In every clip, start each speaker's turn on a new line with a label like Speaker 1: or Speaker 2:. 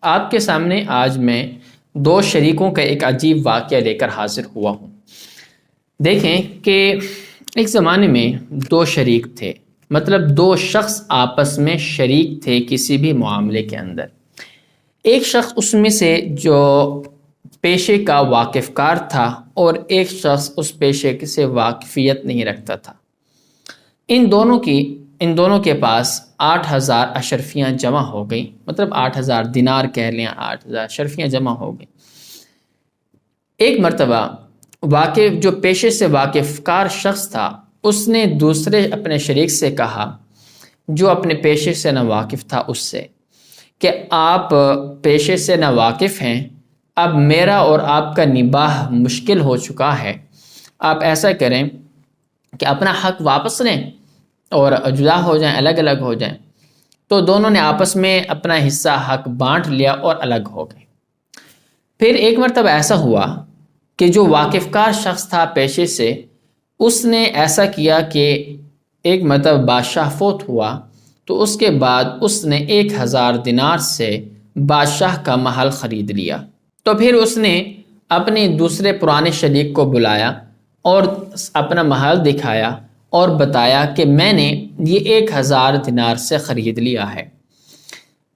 Speaker 1: آپ کے سامنے آج میں دو شریکوں کا ایک عجیب واقعہ لے کر حاضر ہوا ہوں۔ دیکھیں کہ ایک زمانے میں دو شریک تھے، مطلب دو شخص آپس میں شریک تھے کسی بھی معاملے کے اندر۔ ایک شخص اس میں سے جو پیشے کا واقف کار تھا اور ایک شخص اس پیشے سے واقفیت نہیں رکھتا تھا۔ ان دونوں کے پاس 8,000 اشرفیاں جمع ہو گئیں، مطلب 8,000 دینار کہہ لیں، 8,000 اشرفیاں جمع ہو گئیں۔ ایک مرتبہ جو پیشے سے واقف کار شخص تھا، اس نے دوسرے اپنے شریک سے کہا جو اپنے پیشے سے نہ واقف تھا اس سے کہ آپ پیشے سے نہ واقف ہیں، اب میرا اور آپ کا نباہ مشکل ہو چکا ہے، آپ ایسا کریں کہ اپنا حق واپس لیں اور جدا ہو جائیں، الگ الگ ہو جائیں۔ تو دونوں نے آپس میں اپنا حصہ حق بانٹ لیا اور الگ ہو گئے۔ پھر ایک مرتبہ ایسا ہوا کہ جو واقف کار شخص تھا پیشے سے، اس نے ایسا کیا کہ ایک مرتبہ بادشاہ فوت ہوا تو اس کے بعد اس نے 1,000 دینار سے بادشاہ کا محل خرید لیا۔ تو پھر اس نے اپنے دوسرے پرانے شریک کو بلایا اور اپنا محل دکھایا اور بتایا کہ میں نے یہ 1,000 دینار سے خرید لیا ہے۔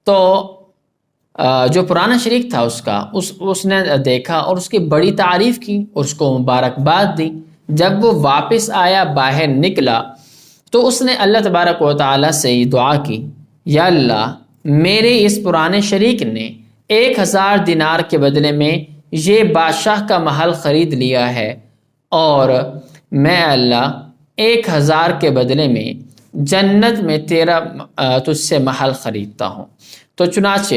Speaker 1: تو جو پرانا شریک تھا اس نے دیکھا اور اس کی بڑی تعریف کی اور اس کو مبارکباد دی۔ جب وہ واپس آیا، باہر نکلا، تو اس نے اللہ تبارک و تعالیٰ سے یہ دعا کی، یا اللہ، میرے اس پرانے شریک نے 1,000 دینار کے بدلے میں یہ بادشاہ کا محل خرید لیا ہے، اور میں اللہ 1,000 کے بدلے میں جنت میں تجھ سے محل خریدتا ہوں۔ تو چنانچہ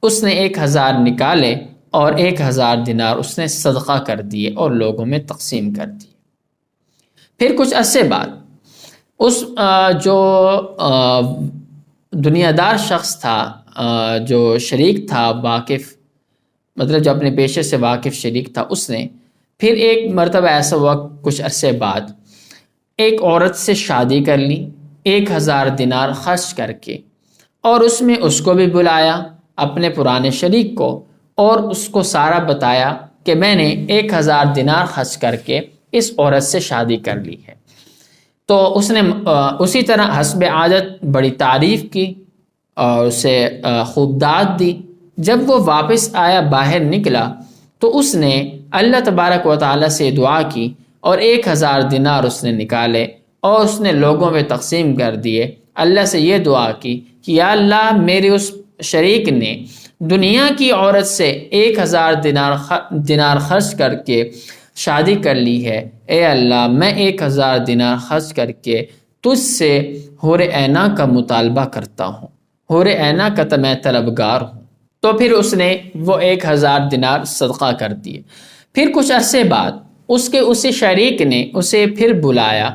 Speaker 1: اس نے 1,000 نکالے اور 1,000 دینار اس نے صدقہ کر دیے اور لوگوں میں تقسیم کر دیے۔ پھر کچھ عرصے بعد اس جو دنیا دار شخص تھا، جو شریک تھا واقف، مطلب جو اپنے پیشے سے واقف شریک تھا، اس نے پھر ایک مرتبہ ایسا ہوا کچھ عرصے بعد ایک عورت سے شادی کر لی 1,000 دینار خرچ کر کے، اور اس میں اس کو بھی بلایا اپنے پرانے شریک کو اور اس کو سارا بتایا کہ میں نے 1,000 دینار خرچ کر کے اس عورت سے شادی کر لی ہے۔ تو اس نے اسی طرح حسب عادت بڑی تعریف کی اور اسے خوب داد دی۔ جب وہ واپس آیا، باہر نکلا، تو اس نے اللہ تبارک و تعالیٰ سے دعا کی اور 1,000 دینار اس نے نکالے اور اس نے لوگوں میں تقسیم کر دیے۔ اللہ سے یہ دعا کی کہ یا اللہ، میرے اس شریک نے دنیا کی عورت سے 1,000 دینار خرچ کر کے شادی کر لی ہے، اے اللہ، میں 1,000 دینار خرچ کر کے تجھ سے حور عینہ کا مطالبہ کرتا ہوں، حور عینہ کا تو میں طلبگار ہوں۔ تو پھر اس نے وہ 1,000 دینار صدقہ کر دیے۔ پھر کچھ عرصے بعد اسی شریک نے اسے پھر بلایا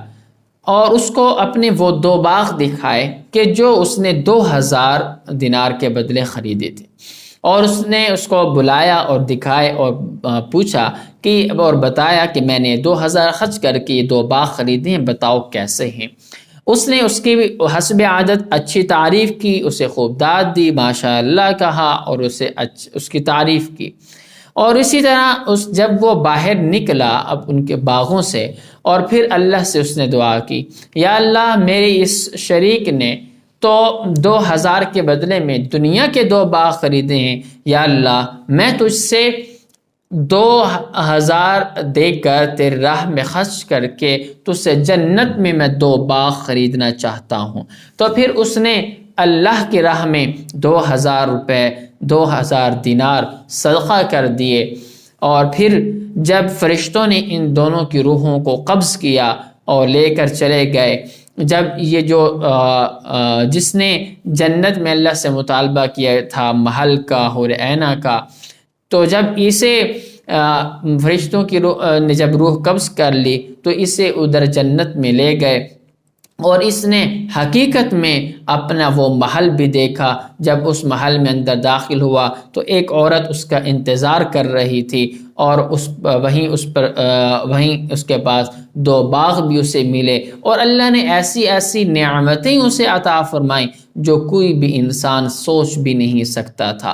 Speaker 1: اور اس کو اپنے وہ 2 باغ دکھائے کہ جو اس نے 2,000 دینار کے بدلے خریدے تھے، اور اس نے اس کو بلایا اور دکھائے اور پوچھا کہ اور بتایا کہ میں نے 2,000 خرچ کر کے یہ 2 باغ خریدے ہیں، بتاؤ کیسے ہیں۔ اس نے اس کی حسب عادت اچھی تعریف کی، اسے خوب داد دی، ماشاء اللہ کہا اور اس کی تعریف کی۔ اور اسی طرح جب وہ باہر نکلا اب ان کے باغوں سے، اور پھر اللہ سے اس نے دعا کی، یا اللہ، میرے اس شریک نے تو 2,000 کے بدلے میں دنیا کے 2 باغ خریدے ہیں، یا اللہ، میں تجھ سے 2,000 دے کر تیرے راہ میں خرچ کر کے تجھ سے جنت میں 2 باغ خریدنا چاہتا ہوں۔ تو پھر اس نے اللہ کی راہ میں 2,000 روپے 2,000 دینار صدقہ کر دیے۔ اور پھر جب فرشتوں نے ان دونوں کی روحوں کو قبض کیا اور لے کر چلے گئے، جب یہ جو جس نے جنت میں اللہ سے مطالبہ کیا تھا محل کا، حور عینہ کا، تو جب اسے فرشتوں کی نے جب روح قبض کر لی تو اسے ادھر جنت میں لے گئے، اور اس نے حقیقت میں اپنا وہ محل بھی دیکھا۔ جب اس محل میں اندر داخل ہوا تو ایک عورت اس کا انتظار کر رہی تھی، اور وہیں اس کے پاس 2 باغ بھی اسے ملے، اور اللہ نے ایسی ایسی نعمتیں اسے عطا فرمائیں جو کوئی بھی انسان سوچ بھی نہیں سکتا تھا۔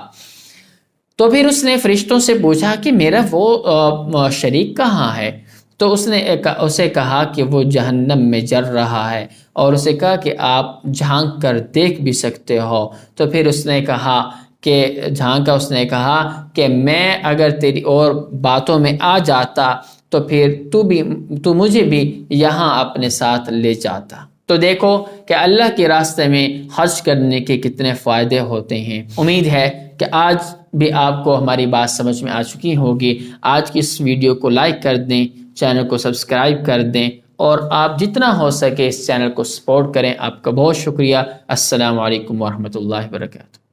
Speaker 1: تو پھر اس نے فرشتوں سے پوچھا کہ میرا وہ شریک کہاں ہے؟ تو اسے کہا کہ وہ جہنم میں جل رہا ہے، اور اسے کہا کہ آپ جھانک کر دیکھ بھی سکتے ہو۔ تو پھر اس نے کہا کہ اس نے کہا کہ میں اگر تیری اور باتوں میں آ جاتا تو پھر تو مجھے بھی یہاں اپنے ساتھ لے جاتا۔ تو دیکھو کہ اللہ کے راستے میں حج کرنے کے کتنے فائدے ہوتے ہیں۔ امید ہے کہ آج بھی آپ کو ہماری بات سمجھ میں آ چکی ہوگی۔ آج کی اس ویڈیو کو لائک کر دیں، چینل کو سبسکرائب کر دیں، اور آپ جتنا ہو سکے اس چینل کو سپورٹ کریں۔ آپ کا بہت شکریہ۔ السلام علیکم ورحمۃ اللہ وبرکاتہ۔